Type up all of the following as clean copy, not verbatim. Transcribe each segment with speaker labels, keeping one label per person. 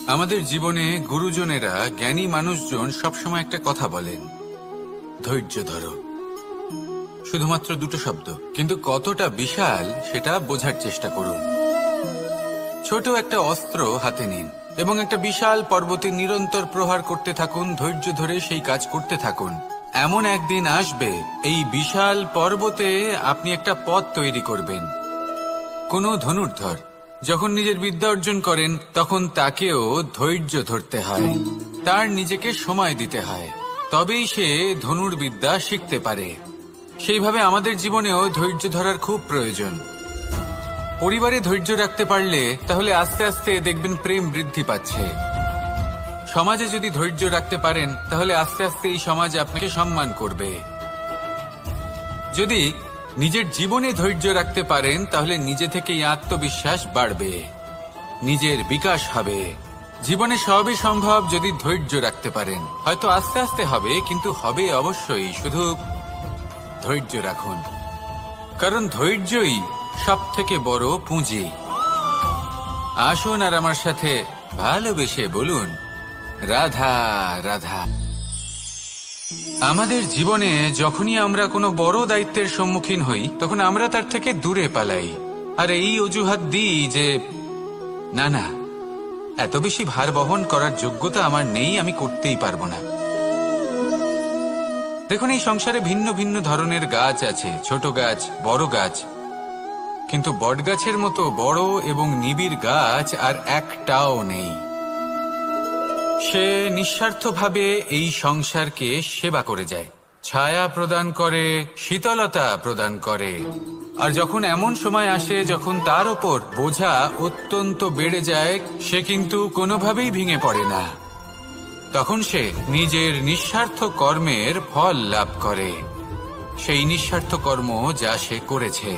Speaker 1: আমাদের জীবনে গুরুজনেরা, জ্ঞানী মানুষজন সবসময় একটা কথা বলেন, ধৈর্য ধরো। শুধুমাত্র দুটো শব্দ, কিন্তু কতটা বিশাল সেটা বোঝার চেষ্টা করুন। ছোট একটা অস্ত্র হাতে নিন এবং একটা বিশাল পর্বতে নিরন্তর প্রহার করতে থাকুন, ধৈর্য ধরে সেই কাজ করতে থাকুন। এমন একদিন আসবে, এই বিশাল পর্বতে আপনি একটা পথ তৈরি করবেন। কোনো ধনুর্ধর যখন নিজের বিদ্যা অর্জন করেন, তখন তাকেও ধৈর্য ধরতে হয়, তার নিজেকে সময় দিতে হয়, তবেই সে ধনুর্বিদ্যা শিখতে পারে। সেইভাবে আমাদের জীবনেও ধৈর্য ধরার খুব প্রয়োজন। পরিবারে ধৈর্য রাখতে পারলে তাহলে আস্তে আস্তে দেখবেন প্রেম বৃদ্ধি পাচ্ছে। সমাজে যদি ধৈর্য রাখতে পারেন তাহলে আস্তে আস্তে এই সমাজ আপনাকে সম্মান করবে। যদি নিজের জীবনে ধৈর্য রাখতে পারেন তাহলে নিজে থেকেই আত্মবিশ্বাস বাড়বে, নিজের বিকাশ হবে। জীবনে সবই সম্ভব যদি ধৈর্য রাখতে পারেন। হয়তো আস্তে আস্তে হবে, কিন্তু হবে অবশ্যই। শুধু ধৈর্য রাখুন, কারণ ধৈর্যই সব থেকে বড় পুঁজি। আসুন আর আমার সাথে ভালোবেসে বলুন, রাধা রাধা। আমাদের জীবনে যখনই আমরা কোনো বড় দায়িত্বের সম্মুখীন হই, তখন আমরা তার থেকে দূরে পালাই আর এই অজুহাত দিই যে না না, এত বেশি ভার বহন করার যোগ্যতা আমার নেই, আমি করতেই পারবো না। দেখুন, এই সংসারে ভিন্ন ভিন্ন ধরনের গাছ আছে, ছোট গাছ, বড় গাছ, কিন্তু বটগাছের মতো বড় এবং নিবিড় গাছ আর একটাও নেই। সে নিঃস্বার্থভাবে এই সংসারকে সেবা করে যায়, ছায়া প্রদান করে, শীতলতা প্রদান করে। আর যখন এমন সময় আসে যখন তার ওপর বোঝা অত্যন্ত বেড়ে যায়, সে কিন্তু কোনোভাবেই ভেঙে পড়ে না। তখন সে নিজের নিঃস্বার্থ কর্মের ফল লাভ করে, সেই নিঃস্বার্থ কর্ম যা সে করেছে।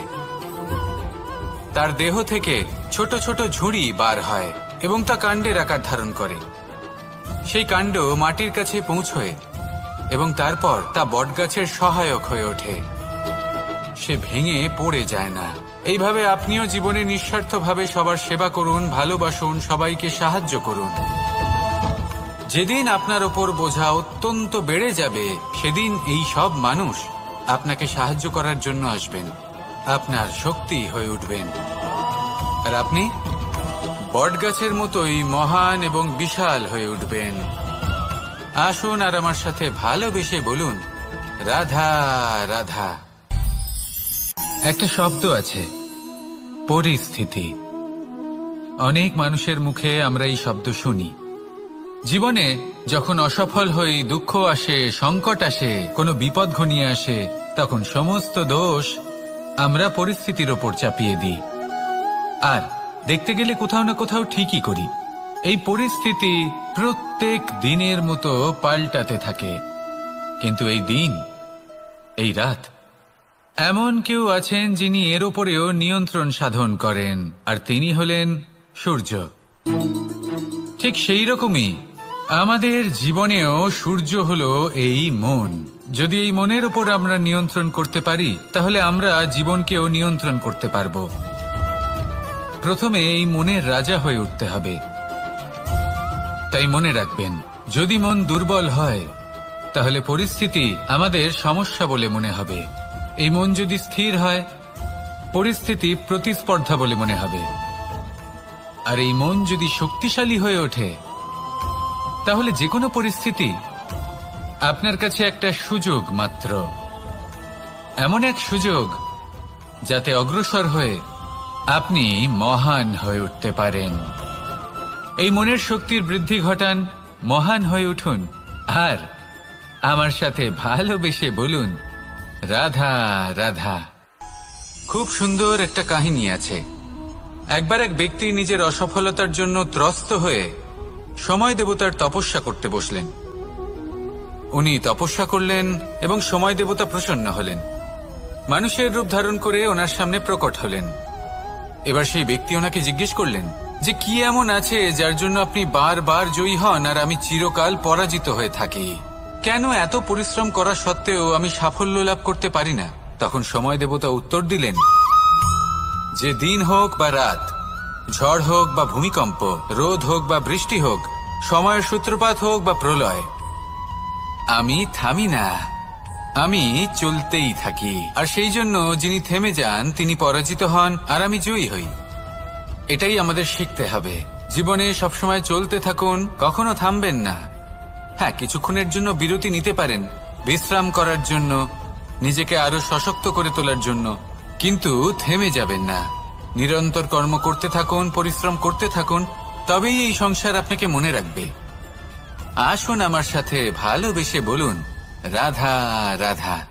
Speaker 1: তার দেহ থেকে ছোট ছোট ঝুড়ি বার হয় এবং তা কাণ্ডের আকার ধারণ করে। সেই কাণ্ড মাটির কাছে পৌঁছয় এবং তারপর তা বটগাছের সহায়ক হয়ে ওঠে। সে ভেঙে পড়ে যায় না। এইভাবে আপনিও জীবনে নিঃস্বার্থভাবে সবার সেবা করুন, ভালোবাসুন, সবাইকে সাহায্য করুন। যেদিন আপনার ওপর বোঝা অত্যন্ত বেড়ে যাবে, সেদিন এই সব মানুষ আপনাকে সাহায্য করার জন্য আসবেন, আপনার শক্তি হয়ে উঠবেন, আর আপনি বটগাছের মতোই মহান এবং বিশাল হয়ে উঠবেন। আসুন আর আমার সাথে ভালোবেসে বলুন, রাধা রাধা। একটা শব্দ আছে, পরিস্থিতি। অনেক মানুষের মুখে আমরা এই শব্দ শুনি। জীবনে যখন অসফল হই, দুঃখ আসে, সংকট আসে, কোনো বিপদ ঘনিয়ে আসে, তখন সমস্ত দোষ আমরা পরিস্থিতির ওপর চাপিয়ে দিই। আর দেখতে গেলে কোথাও না কোথাও ঠিকই করি। এই পরিস্থিতি প্রত্যেক দিনের মতো পাল্টাতে থাকে, কিন্তু এই দিন, এই রাত, এমন কেউ আছেন যিনি এর ওপরেও নিয়ন্ত্রণ সাধন করেন, আর তিনি হলেন সূর্য। ঠিক সেই রকমই আমাদের জীবনেও সূর্য হলো এই মন। যদি এই মনের ওপর আমরা নিয়ন্ত্রণ করতে পারি, তাহলে আমরা জীবনকেও নিয়ন্ত্রণ করতে পারব। প্রথমে এই মনের রাজা হয়ে উঠতে হবে। তাই মনে রাখবেন, যদি মন দুর্বল হয় তাহলে পরিস্থিতি আমাদের সমস্যা বলে মনে হবে। এই মন যদি স্থির হয়, পরিস্থিতি প্রতিস্পর্ধা বলে মনে হবে। আর এই মন যদি শক্তিশালী হয়ে ওঠে, তাহলে যে কোনো পরিস্থিতি আপনার কাছে একটা সুযোগ মাত্র, এমন এক সুযোগ যাতে অগ্রসর হয়ে আপনি মহান হয়ে উঠতে পারেন। এই মনের শক্তির বৃদ্ধি ঘটান, মহান হয়ে উঠুন, আর আমার সাথে ভালোবেসে বলুন, রাধা রাধা। খুব সুন্দর একটা কাহিনী আছে। একবার এক ব্যক্তি নিজের অসফলতার জন্য ত্রস্ত হয়ে সময় দেবতার তপস্যা করতে বসলেন। উনি তপস্যা করলেন এবং সময় দেবতা প্রসন্ন হলেন, মানুষের রূপ ধারণ করে ওনার সামনে প্রকট হলেন। এবার সেই ব্যক্তি ওনাকে জিজ্ঞেস করলেন যে কি এমন আছে যার জন্য আপনি বারবার জয়ী হন আর আমি চিরকাল পরাজিত হয়ে থাকি? কেন এত পরিশ্রম করা সত্ত্বেও আমি সাফল্য লাভ করতে পারি না? তখন সময় দেবতা উত্তর দিলেন যে দিন হোক বা রাত, ঝড় হোক বা ভূমিকম্প, রোদ হোক বা বৃষ্টি হোক, সময়ের সূত্রপাত হোক বা প্রলয়, আমি থামি না, আমি চলতেই থাকি। আর সেই জন্য যিনি থেমে যান তিনি পরাজিত হন, আর আমি জয়ী হই। এটাই আমাদের শিখতে হবে। জীবনে সবসময় চলতে থাকুন, কখনো থামবেন না। হ্যাঁ, কিছুক্ষণের জন্য বিরতি নিতে পারেন, বিশ্রাম করার জন্য, নিজেকে আরো সশক্ত করে তোলার জন্য, কিন্তু থেমে যাবেন না। নিরন্তর কর্ম করতে থাকুন, পরিশ্রম করতে থাকুন, তবেই এই সংসার আপনাকে মনে রাখবে। আসুন আমার সাথে ভালোবেসে বলুন, রাধা রাধা।